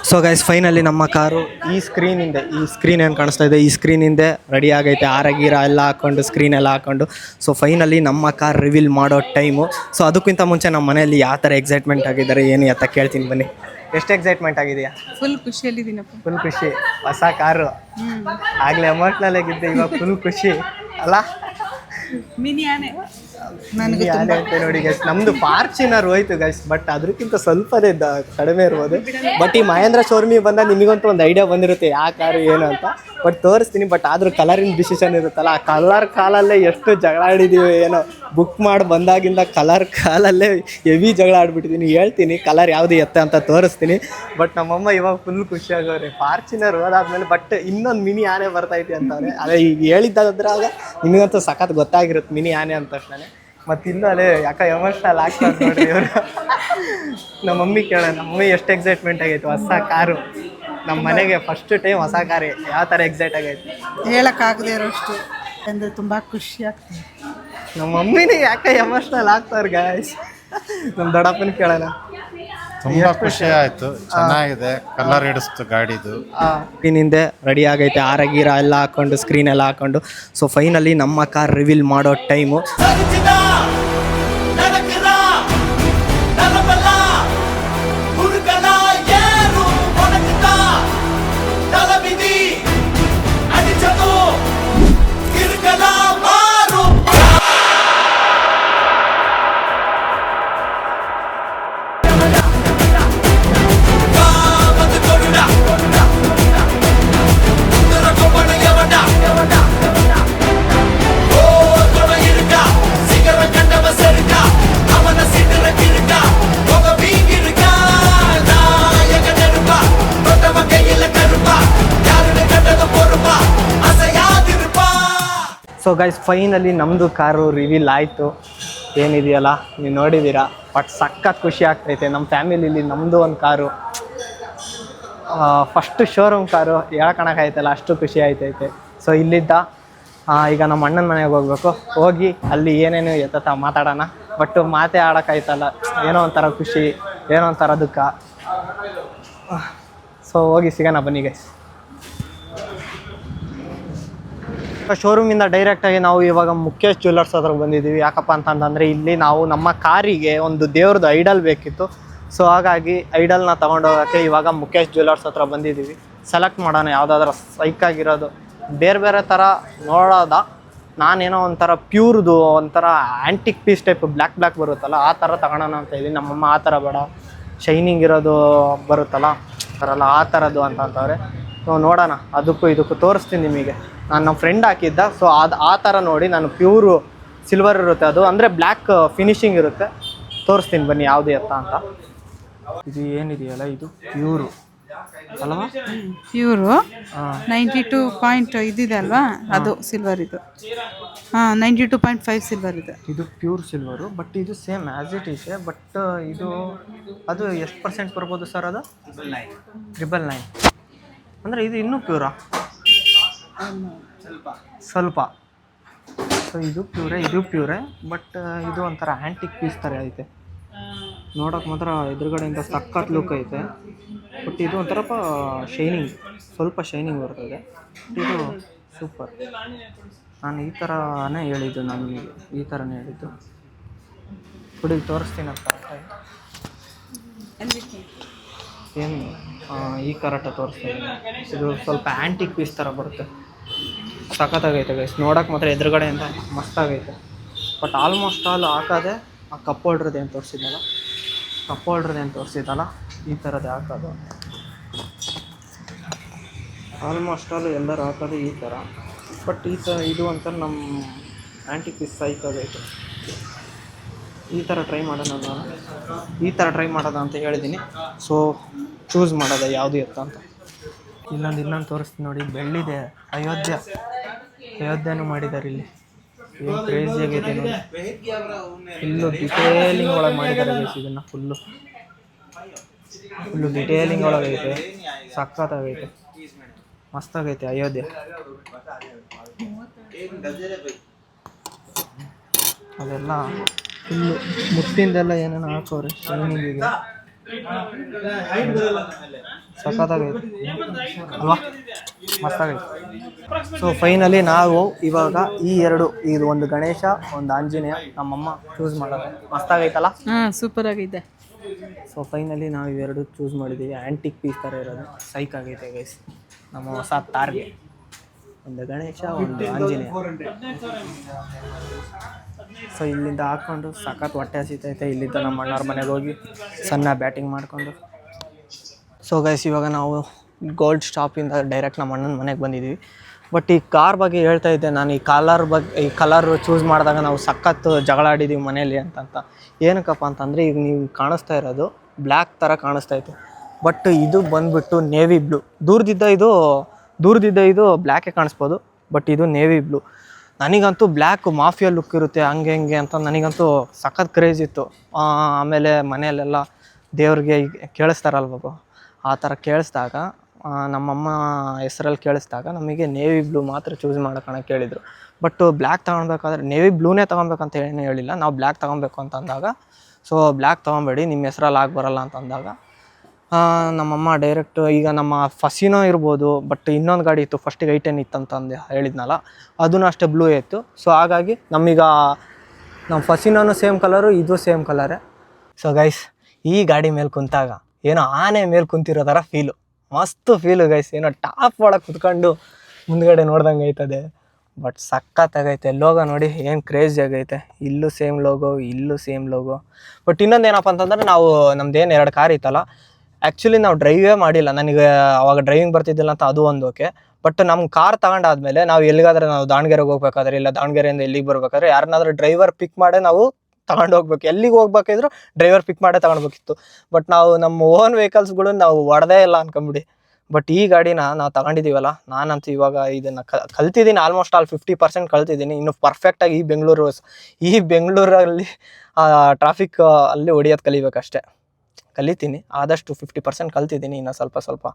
ಸೊ ಗೈಸ್ ಫೈನಲಿ ನಮ್ಮ ಕಾರು ಈ ಸ್ಕ್ರೀನ್ ಏನು ಕಾಣಿಸ್ತಾ ಇದೆ, ಈ ಸ್ಕ್ರೀನಿಂದೆ ರೆಡಿ ಆಗೈತೆ. ಆರಗೀರ ಎಲ್ಲ ಹಾಕ್ಕೊಂಡು, ಸ್ಕ್ರೀನ್ ಎಲ್ಲ ಹಾಕ್ಕೊಂಡು. ಸೊ ಫೈನಲಿ ನಮ್ಮ ಕಾರ್ ರಿವೀಲ್ ಮಾಡೋ ಟೈಮು. ಸೊ ಅದಕ್ಕಿಂತ ಮುಂಚೆ ನಮ್ಮ ಮನೆಯಲ್ಲಿ ಯಾವ ಥರ ಎಕ್ಸೈಟ್ಮೆಂಟ್ ಆಗಿದ್ದಾರೆ ಏನು ಅಂತ ಕೇಳ್ತೀನಿ ಬನ್ನಿ. ಎಷ್ಟು ಎಕ್ಸೈಟ್ಮೆಂಟ್ ಆಗಿದೆಯಾ? ಫುಲ್ ಖುಷಿಯಲ್ಲಿದ್ದೀನಪ್ಪ. ಫುಲ್ ಖುಷಿ, ಹೊಸ ಕಾರು. ಆಗಲೇ ಎಮೋಷ್ನಲ್ ಆಗಿದ್ದೆ, ಇವಾಗ ಫುಲ್ ಖುಷಿ ಅಲ್ಲ. ಮಿನಿ ಆನೆ ನನಗೆ ನೋಡಿ ಗೈಸ್, ನಮ್ದು ಫಾರ್ಚುನರ್ ಹೋಯ್ತು ಗೈಸ್, ಬಟ್ ಅದಕ್ಕಿಂತ ಸ್ವಲ್ಪನೇ ಕಡಿಮೆ ಇರ್ಬೋದು. ಬಟ್ ಈ ಮಹೇಂದ್ರ ಶೋರೂಮಿಗೆ ಬಂದಾಗ ನಿಮಗಂತೂ ಒಂದು ಐಡಿಯಾ ಬಂದಿರುತ್ತೆ ಯಾವ ಕಾರು ಏನು ಅಂತ. ಬಟ್ ತೋರಿಸ್ತೀನಿ. ಬಟ್ ಆದರೂ ಕಲರಿನ ಡಿಸಿಷನ್ ಇರುತ್ತಲ್ಲ, ಆ ಕಲರ್ ಕಾಲಲ್ಲೇ ಎಷ್ಟು ಜಗಳ ಆಡಿದ್ದೀವಿ ಏನೋ. ಬುಕ್ ಮಾಡಿ ಬಂದಾಗಿಂದ ಕಲರ್ ಕಾಲಲ್ಲೇ ಹೆವಿ ಜಗಳ ಆಡ್ಬಿಟ್ಟಿದ್ದೀನಿ. ಹೇಳ್ತೀನಿ ಕಲರ್ ಯಾವುದು ಎತ್ತ ಅಂತ ತೋರಿಸ್ತೀನಿ. ಬಟ್ ನಮ್ಮಮ್ಮ ಇವಾಗ ಫುಲ್ ಖುಷಿಯಾಗವ್ರೆ. ಫಾರ್ಚುನರ್ ಹೋದಾದ್ಮೇಲೆ ಬಟ್ ಇನ್ನೊಂದು ಮಿನಿ ಆನೆ ಬರ್ತೈತಿ ಅಂತವ್ರೆ. ಅದೇ ಈಗ ಹೇಳಿದ್ದಾದ್ರಾಗ ನಿಮಗಂತೂ ಸಖತ್ ಗೊತ್ತಾಗಿರುತ್ತೆ ಮಿನಿ ಆನೆ ಅಂತ ತಕ್ಷಣ. ಮತ್ತು ಇನ್ನೂ ಅಲ್ಲೇ ಯಾಕೆ ಎಮೋಷ್ನಲ್ ಆಗ್ತಾರೆ ನೋಡ್ರಿ ಇವರು. ನಮ್ಮ ಮಮ್ಮಿ ಕೇಳೋಣ, ನಮ್ಮ ಮಮ್ಮಿ ಎಷ್ಟು ಎಕ್ಸೈಟ್ಮೆಂಟ್ ಆಗೈತೆ ಹೊಸ ಕಾರು. ನಮ್ಮ ಮನೆಗೆ ಫಸ್ಟ್ ಟೈಮ್ ಹೊಸ ಕಾರೇ, ಯಾವ ಥರ ಎಕ್ಸೈಟ್ ಆಗೈತೆ ಹೇಳೋಕ್ಕಾಗದೇ ಇರೋಷ್ಟು ಅಂದರೆ ತುಂಬ ಖುಷಿ ಆಗ್ತದೆ. ನಮ್ಮ ಮಮ್ಮಿನೇ ಯಾಕೆ ಎಮೋಷ್ನಲ್ ಆಗ್ತಾರೆ ಗಾಯ್ಸ್. ನಮ್ಮ ದೊಡ್ಡಪ್ಪನ ಕೇಳೋಣ. ತುಂಬಾ ಖುಷಿ ಆಯ್ತು, ಚೆನ್ನಾಗಿದೆ, ಕಲರ್ ಹಿಡಿಸ್ತು ಗಾಡಿದು. ಸ್ಕ್ರೀನಿಂದೆ ರೆಡಿ ಆಗೈತೆ, ಆರಗೀರ ಎಲ್ಲ ಹಾಕೊಂಡು, ಸ್ಕ್ರೀನ್ ಎಲ್ಲ ಹಾಕೊಂಡು. ಸೊ ಫೈನಲಿ ನಮ್ಮ ಕಾರ್ ರಿವೀಲ್ ಮಾಡೋ ಟೈಮು. ಸೊ ಗೈಸ್ ಫೈನಲಿ ನಮ್ಮದು ಕಾರು ರಿವೀಲ್ ಆಯಿತು. ಏನಿದೆಯಲ್ಲ ನೀವು ನೋಡಿದ್ದೀರಾ. ಬಟ್ ಸಖತ್ ಖುಷಿ ಆಗ್ತೈತೆ. ನಮ್ಮ ಫ್ಯಾಮಿಲಿಲಿ ನಮ್ಮದು ಒಂದು ಕಾರು, ಫಸ್ಟ್ ಶೋರೂಮ್ ಕಾರು, ಹೇಳ್ಕೊಳಕ್ಕಾಯ್ತಲ್ಲ ಅಷ್ಟು ಖುಷಿ ಆಯ್ತೈತೆ. ಸೊ ಇಲ್ಲಿದ್ದ ಈಗ ನಮ್ಮ ಅಣ್ಣನ ಮನೆಗೆ ಹೋಗ್ಬೇಕು. ಹೋಗಿ ಅಲ್ಲಿ ಏನೇನು ಎತ್ತ ಮಾತಾಡೋಣ. ಬಟ್ ಮಾತೇ ಆಡೋಕ್ಕಾಯ್ತಲ್ಲ, ಏನೋ ಒಂಥರ ಖುಷಿ, ಏನೋ ಒಂಥರ ದುಃಖ. ಸೊ ಹೋಗಿ ಸಿಗೋಣ ಬನ್ನಿ ಗೈಸ್. ಶೋರೂಮಿಂದ ಡೈರೆಕ್ಟಾಗಿ ನಾವು ಇವಾಗ ಮುಖೇಶ್ ಜ್ಯುವೆಲ್ಲರ್ಸ್ ಹತ್ರ ಬಂದಿದ್ದೀವಿ. ಯಾಕಪ್ಪ ಅಂತಂದರೆ ಇಲ್ಲಿ ನಾವು ನಮ್ಮ ಕಾರಿಗೆ ಒಂದು ದೇವ್ರದ್ದು ಐಡಲ್ ಬೇಕಿತ್ತು. ಸೊ ಹಾಗಾಗಿ ಐಡಲ್ನ ತೊಗೊಂಡೋಗೋಕ್ಕೆ ಇವಾಗ ಮುಖೇಶ್ ಜ್ಯುವೆಲ್ಲರ್ಸ್ ಹತ್ರ ಬಂದಿದ್ದೀವಿ. ಸೆಲೆಕ್ಟ್ ಮಾಡೋಣ ಯಾವುದಾದ್ರೂ ಸೈಕಾಗಿರೋದು. ಬೇರೆ ಬೇರೆ ಥರ ನೋಡೋದ. ನಾನೇನೋ ಒಂಥರ ಪ್ಯೂರ್ದು ಒಂಥರ ಆ್ಯಂಟಿಕ್ ಪೀಸ್ ಟೈಪ್ ಬ್ಲ್ಯಾಕ್ ಬರುತ್ತಲ್ಲ ಆ ಥರ ತಗೊಳ್ಳೋಣ ಅಂತ ಇದ್ದೀನಿ. ನಮ್ಮಮ್ಮ ಆ ಥರ ಬೇಡ, ಶೈನಿಂಗ್ ಇರೋದು ಬರುತ್ತಲ್ಲ ಥರಲ್ಲ ಆ ಥರದ್ದು ಅಂತಂತವ್ರೆ. ಸೊ ನೋಡೋಣ, ಅದಕ್ಕೂ ಇದಕ್ಕೂ ತೋರಿಸ್ತೀನಿ ನಿಮಗೆ. ನಾನು ನಮ್ಮ ಫ್ರೆಂಡ್ ಹಾಕಿದ್ದ. ಸೊ ಅದು ಆ ಥರ ನೋಡಿ ನಾನು ಪ್ಯೂರು ಸಿಲ್ವರ್ ಇರುತ್ತೆ, ಅದು ಅಂದರೆ ಬ್ಲ್ಯಾಕ್ ಫಿನಿಶಿಂಗ್ ಇರುತ್ತೆ. ತೋರಿಸ್ತೀನಿ ಬನ್ನಿ ಯಾವುದು ಎತ್ತ ಅಂತ. ಇದು ಏನಿದೆಯಲ್ಲ ಇದು ಪ್ಯೂರು ಅಲ್ವಾ? ಪ್ಯೂರು 92 ಪಾಯಿಂಟ್ ಇದಿದೆ ಅಲ್ವಾ, ಅದು ಸಿಲ್ವರ್ ಇದು. 92.5 ಸಿಲ್ವರ್ ಇದೆ. ಇದು ಪ್ಯೂರ್ ಸಿಲ್ವರು, ಬಟ್ ಇದು same as it is. But ಇದು ಅದು ಎಷ್ಟು ಪರ್ಸೆಂಟ್ ಬರ್ಬೋದು ಸರ್? ಅದು 999. ಅಂದರೆ ಇದು ಇನ್ನೂ ಪ್ಯೂರಾ? ಸ್ವಲ್ಪ. ಸೊ ಇದು ಪ್ಯೂರೇ, ಇದು ಪ್ಯೂರೇ, ಬಟ್ ಇದು ಒಂಥರ ಆ್ಯಂಟಿಕ್ ಪೀಸ್ ಥರ ಐತೆ. ನೋಡೋಕೆ ಮಾತ್ರ ಎದುರುಗಡೆಯಿಂದ ಸಖತ್ ಲುಕ್ ಐತೆ. ಬಟ್ ಇದು ಒಂಥರ ಶೈನಿಂಗ್, ಸ್ವಲ್ಪ ಶೈನಿಂಗ್ ಬರ್ತದೆ. ಇದು ಸೂಪರ್. ನಾನು ಈ ಥರನೇ ಹೇಳಿದ್ದು, ನನಗೆ ಈ ಥರನೇ ಹೇಳಿದ್ದು. ಹುಡುಗಿ ತೋರಿಸ್ತೀನಿ ಅಂತ ಏನು ಈ ಕರೆಕ್ಟ ತೋರಿಸ್ತೀನಿ. ಇದು ಸ್ವಲ್ಪ ಆ್ಯಂಟಿಕ್ ಪೀಸ್ ಥರ ಬರುತ್ತೆ. ಸಖತ್ತಾಗೈತೆ ಗೈಸ್, ನೋಡೋಕೆ ಮಾತ್ರ ಎದುರುಗಡೆಯಿಂದ ಮಸ್ತಾಗೈತೆ. ಬಟ್ ಆಲ್ಮೋಸ್ಟ್ ಆಲ್ ಹಾಕೋದೆ ಆ ಕಪ್ ಹೋಲ್ಡ್ರದ್ದು ಏನು ತೋರಿಸಿದ್ದಲ್ಲ, ಕಪ್ ಹೋಲ್ಡ್ರದ್ದು ಏನು ತೋರಿಸಿದ್ದಲ್ಲ, ಈ ಥರದ್ದು ಹಾಕೋದು. ಆಲ್ಮೋಸ್ಟ್ ಆಲ್ ಎಲ್ಲರೂ ಹಾಕೋದು ಈ ಥರ. ಬಟ್ ಇದು ಅಂತ ನಮ್ಮ ಆ್ಯಂಟಿಕ್ ಪೀಸ್ ಸೈಕಾಗೈತೆ. ಈ ಥರ ಟ್ರೈ ಮಾಡೋಣ, ನಾನು ಈ ಥರ ಟ್ರೈ ಮಾಡೋದ ಅಂತ ಹೇಳಿದ್ದೀನಿ. ಸೊ ಚೂಸ್ ಮಾಡೋದ ಯಾವುದು ಎತ್ತ ಅಂತ. ಇನ್ನೊಂದು ತೋರಿಸ್ತೀನಿ ನೋಡಿ, ಬೆಳ್ಳಿದೆ. ಅಯೋಧ್ಯೆನೂ ಮಾಡಿದ್ದಾರೆ ಇಲ್ಲಿ. ಏನು ಕ್ರೇಜಿ ಆಗೈತೆ ನೋಡಿ, ಫುಲ್ಲು ಡಿಟೇಲಿಂಗ್ ಒಳಗೆ ಮಾಡಿದ್ದಾರೆ ಗೈಸ್. ಇದನ್ನು ಫುಲ್ಲು ಡಿಟೇಲಿಂಗ್ ಒಳಗೈತೆ, ಸಖತ್ತಾಗೈತೆ, ಮಸ್ತಾಗೈತೆ ಅಯೋಧ್ಯೆ. ಅದೆಲ್ಲ ಫುಲ್ಲು ಮುತ್ತಿಂದೆಲ್ಲ ಏನೇನು ಹಾಕೋರೆ ಶೈನಿಂಗಿಗೆ, ಸಖತ್ತಾಗೈತೆ ಅಲ್ವಾ, ಮಸ್ತಾಗೈತೆ. ಸೊ ಫೈನಲಿ ನಾವು ಇವಾಗ ಇದು ಒಂದು ಗಣೇಶ, ಒಂದು ಆಂಜನೇಯ ನಮ್ಮಮ್ಮ ಚೂಸ್ ಮಾಡೋದು. ಮಸ್ತಾಗೈತಲ್ಲ? ಸೂಪರ್ ಆಗಿದೆ. ಸೊ ಫೈನಲಿ ನಾವು ಇವೆರಡು ಚೂಸ್ ಮಾಡಿದ್ದೀವಿ. ಆ್ಯಂಟಿಕ್ ಪೀಸ್ ಥರ ಇರೋದು ಸೈಕ್ ಆಗೈತೆ ಗೈಸ್. ನಮ್ಮ ಹೊಸ ತಾರ್ಗೆ ಒಂದು ಗಣೇಶ, ಒಂದು ಆಂಜನೇಯ. ಸೊ ಇಲ್ಲಿಂದ ಹಾಕ್ಕೊಂಡು ಸಖತ್ ಹೊಟ್ಟೆ ಹಸಿತೈತೆ. ಇಲ್ಲಿಂದ ನಮ್ಮ ಅಣ್ಣವ್ರ ಮನೆಗೆ ಹೋಗಿ ಸಣ್ಣ ಬ್ಯಾಟಿಂಗ್ ಮಾಡಿಕೊಂಡು. ಸೊ ಗೈಸ್ ಇವಾಗ ನಾವು ಗೋಲ್ಡ್ ಸ್ಟಾಪಿಂದ ಡೈರೆಕ್ಟ್ ನಮ್ಮ ಅಣ್ಣನ ಮನೆಗೆ ಬಂದಿದ್ದೀವಿ. ಬಟ್ ಈ ಕಾರ್ ಬಗ್ಗೆ ಹೇಳ್ತಾ ಇದ್ದೆ ನಾನು. ಈ ಕಲರ್ ಚೂಸ್ ಮಾಡಿದಾಗ ನಾವು ಸಖತ್ ಜಗಳ ಆಡಿದ್ದೀವಿ ಮನೇಲಿ ಅಂತಂತ. ಏನಕ್ಕಪ್ಪ ಅಂತಂದರೆ ಈಗ ನೀವು ಕಾಣಿಸ್ತಾ ಇರೋದು ಬ್ಲ್ಯಾಕ್ ಥರ ಕಾಣಿಸ್ತಾ ಇತ್ತು. ಬಟ್ ಇದು ಬಂದುಬಿಟ್ಟು ನೇವಿ ಬ್ಲೂ. ದೂರದಿದ್ದ ಇದು ಬ್ಲ್ಯಾಕೇ ಕಾಣಿಸ್ಬೋದು, ಬಟ್ ಇದು ನೇವಿ ಬ್ಲೂ. ನನಗಂತೂ ಬ್ಲ್ಯಾಕ್ ಮಾಫಿಯಾ ಲುಕ್ ಇರುತ್ತೆ ಹಂಗೆ ಅಂತ ನನಗಂತೂ ಸಖತ್ ಕ್ರೇಜ್ ಇತ್ತು. ಆಮೇಲೆ ಮನೆಯಲ್ಲೆಲ್ಲ ದೇವ್ರಿಗೆ ಕೇಳಿಸ್ತಾರಲ್ವ, ಆ ಥರ ಕೇಳಿಸ್ದಾಗ ನಮ್ಮಮ್ಮ ಹೆಸರಲ್ಲಿ ಕೇಳಿಸ್ದಾಗ ನಮಗೆ ನೇವಿ ಬ್ಲೂ ಮಾತ್ರ ಚೂಸ್ ಮಾಡೋಕೆ ಕೇಳಿದರು. ಬಟ್ ಬ್ಲ್ಯಾಕ್ ತೊಗೊಳ್ಬೇಕಾದ್ರೆ ನೇವಿ ಬ್ಲೂನೇ ತೊಗೊಬೇಕಂತ ಏನೂ ಹೇಳಿಲ್ಲ. ನಾವು ಬ್ಲ್ಯಾಕ್ ತೊಗೊಬೇಕು ಅಂತ ಅಂದಾಗ, ಸೊ ಬ್ಲ್ಯಾಕ್ ತೊಗೊಬೇಡಿ ನಿಮ್ಮ ಹೆಸರಲ್ಲಿ ಆಗಿ ಬರೋಲ್ಲ ಅಂತ ಅಂದಾಗ ನಮ್ಮಮ್ಮ ಡೈರೆಕ್ಟ್ ಈಗ ನಮ್ಮ ಫಸಿನೋ ಇರ್ಬೋದು, ಬಟ್ ಇನ್ನೊಂದು ಗಾಡಿ ಇತ್ತು ಫಸ್ಟಿಗೆ I10 ಇತ್ತಂತಂದು ಹೇಳಿದ್ನಲ್ಲ, ಅದೂ ಅಷ್ಟೇ ಬ್ಲೂ ಇತ್ತು. ಸೊ ಹಾಗಾಗಿ ನಮ್ಮ ಫಸಿನೋನು ಸೇಮ್ ಕಲರು, ಇದು ಸೇಮ್ ಕಲರೇ. ಸೊ ಗೈಸ್ ಈ ಗಾಡಿ ಮೇಲೆ ಕುಂತಾಗ ಏನೋ ಆನೆ ಮೇಲೆ ಕುಂತಿರೋ ಥರ ಫೀಲು, ಮಸ್ತು ಫೀಲು ಗೈಸ್. ಏನೋ ಟಾಪ್ ಒಳಗೆ ಕುತ್ಕೊಂಡು ಮುಂದ್ಗಡೆ ನೋಡ್ದಂಗೆ ಐತದೆ. ಬಟ್ ಸಖತ್ತಾಗೈತೆ. ಲೋಗೋ ನೋಡಿ ಏನು ಕ್ರೇಜಿ ಆಗೈತೆ. ಇಲ್ಲೂ ಸೇಮ್ ಲೋಗೋ. ಬಟ್ ಇನ್ನೊಂದು ಏನಪ್ಪ ಅಂತಂದ್ರೆ, ನಾವು ನಮ್ದೇನು 2 ಕಾರ್ ಇತ್ತಲ್ಲ, ಆ್ಯಕ್ಚುಲಿ ನಾವು ಡ್ರೈವೇ ಮಾಡಿಲ್ಲ. ನನಗೆ ಅವಾಗ ಡ್ರೈವಿಂಗ್ ಬರ್ತಿದ್ದಿಲ್ಲ ಅಂತ ಅದು ಒಂದು ಓಕೆ. ಬಟ್ ನಮ್ಮ ಕಾರ್ ತಗೊಂಡಾದ್ಮೇಲೆ ನಾವು ಎಲ್ಲಿಗಾದ್ರೆ, ನಾವು ದಾವಣಗೆರೆಗೆ ಹೋಗ್ಬೇಕಾದ್ರೆ, ಇಲ್ಲ ದಾವಣಗೆರೆಯಿಂದ ಎಲ್ಲಿಗೆ ಬರ್ಬೇಕಾದ್ರೆ ಯಾರನ್ನಾದ್ರೂ ಡ್ರೈವರ್ ಪಿಕ್ ಮಾಡೇ ನಾವು ತಗೊಂಡು ಹೋಗ್ಬೇಕು. ಎಲ್ಲಿಗೆ ಹೋಗ್ಬೇಕಿದ್ರು ಡ್ರೈವರ್ ಪಿಕ್ ಮಾಡೇ ತಗೊಳ್ಬೇಕಿತ್ತು. ಬಟ್ ನಾವು ನಮ್ಮ ಓನ್ ವೆಹಿಕಲ್ಸ್ಗಳು ನಾವು ಹೊಡೆದೇ ಇಲ್ಲ ಅನ್ಕೊಂಬಿಡಿ. ಬಟ್ ಈ ಗಾಡಿನ ನಾವು ತಗೊಂಡಿದ್ದೀವಲ್ಲ, ನಾನಂತೂ ಇವಾಗ ಇದನ್ನು ಕಲ್ತಿದ್ದೀನಿ. ಆಲ್ಮೋಸ್ಟ್ ಆಲ್ 50% ಕಲ್ತಿದ್ದೀನಿ. ಇನ್ನು ಪರ್ಫೆಕ್ಟಾಗಿ ಈ ಬೆಂಗಳೂರಲ್ಲಿ ಟ್ರಾಫಿಕ್ ಅಲ್ಲಿ ಹೊಡಿಯೋದು ಕಲಿಬೇಕಷ್ಟೆ. ಕಲಿತೀನಿ, ಆದಷ್ಟು 50% ಕಲ್ತಿದ್ದೀನಿ. ಇನ್ನು ಸ್ವಲ್ಪ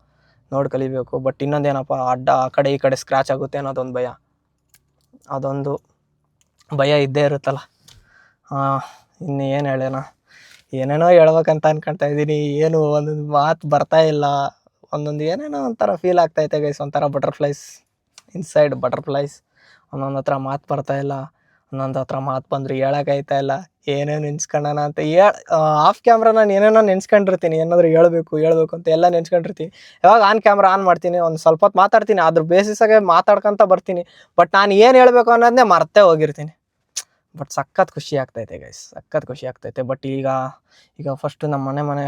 ನೋಡಿ ಕಲಿಬೇಕು. ಬಟ್ ಇನ್ನೊಂದೇನಪ್ಪ, ಅಡ್ಡ ಆ ಕಡೆ ಈ ಕಡೆ ಸ್ಕ್ರ್ಯಾಚ್ ಆಗುತ್ತೆ ಅನ್ನೋದೊಂದು ಭಯ. ಅದೊಂದು ಭಯ ಇದ್ದೇ ಇರುತ್ತಲ್ಲ. ಇನ್ನು ಏನು ಹೇಳೋಣ, ಏನೇನೋ ಹೇಳ್ಬೇಕಂತ ಅನ್ಕೊಳ್ತಾ ಇದ್ದೀನಿ. ಏನು ಒಂದೊಂದು ಮಾತು ಬರ್ತಾ ಇಲ್ಲ. ಏನೇನೋ ಒಂಥರ ಫೀಲ್ ಆಗ್ತೈತೆ ಗೈಸ್. ಒಂಥರ ಇನ್ಸೈಡ್ ಬಟರ್ಫ್ಲೈಸ್. ಒಂದೊಂದು ಹತ್ರ ಮಾತು ಬರ್ತಾಯಿಲ್ಲ, ಒಂದೊಂದು ಹತ್ರ ಮಾತು ಬಂದರೆ ಹೇಳೋಕ್ಕಾಯ್ತಾ ಇಲ್ಲ. ಏನೇನು ನೆನ್ಸ್ಕೊಳ್ಳೋಣ ಅಂತ ಆಫ್ ಕ್ಯಾಮ್ರಾ ನಾನು ಏನೇನೋ ನೆನ್ಸ್ಕೊಂಡಿರ್ತೀನಿ. ಏನಾದರೂ ಹೇಳ್ಬೇಕು ಅಂತ ಎಲ್ಲ ನೆನ್ಸ್ಕೊಂಡಿರ್ತೀನಿ. ಯಾವಾಗ ಆನ್ ಕ್ಯಾಮ್ರಾ ಆನ್ ಮಾಡ್ತೀನಿ, ಒಂದು ಸ್ವಲ್ಪ ಹೊತ್ತು ಮಾತಾಡ್ತೀನಿ, ಅದ್ರ ಬೇಸಿಸಾಗೆ ಮಾತಾಡ್ಕೊತ ಬರ್ತೀನಿ. ಬಟ್ ನಾನು ಏನು ಹೇಳಬೇಕು ಅನ್ನೋದನ್ನೇ ಮರ್ತೇ ಹೋಗಿರ್ತೀನಿ. ಬಟ್ ಸಖತ್ ಖುಷಿ ಆಗ್ತೈತೆ ಗೈಸ್, ಬಟ್ ಈಗ ಫಸ್ಟು ನಮ್ಮ ಮನೆ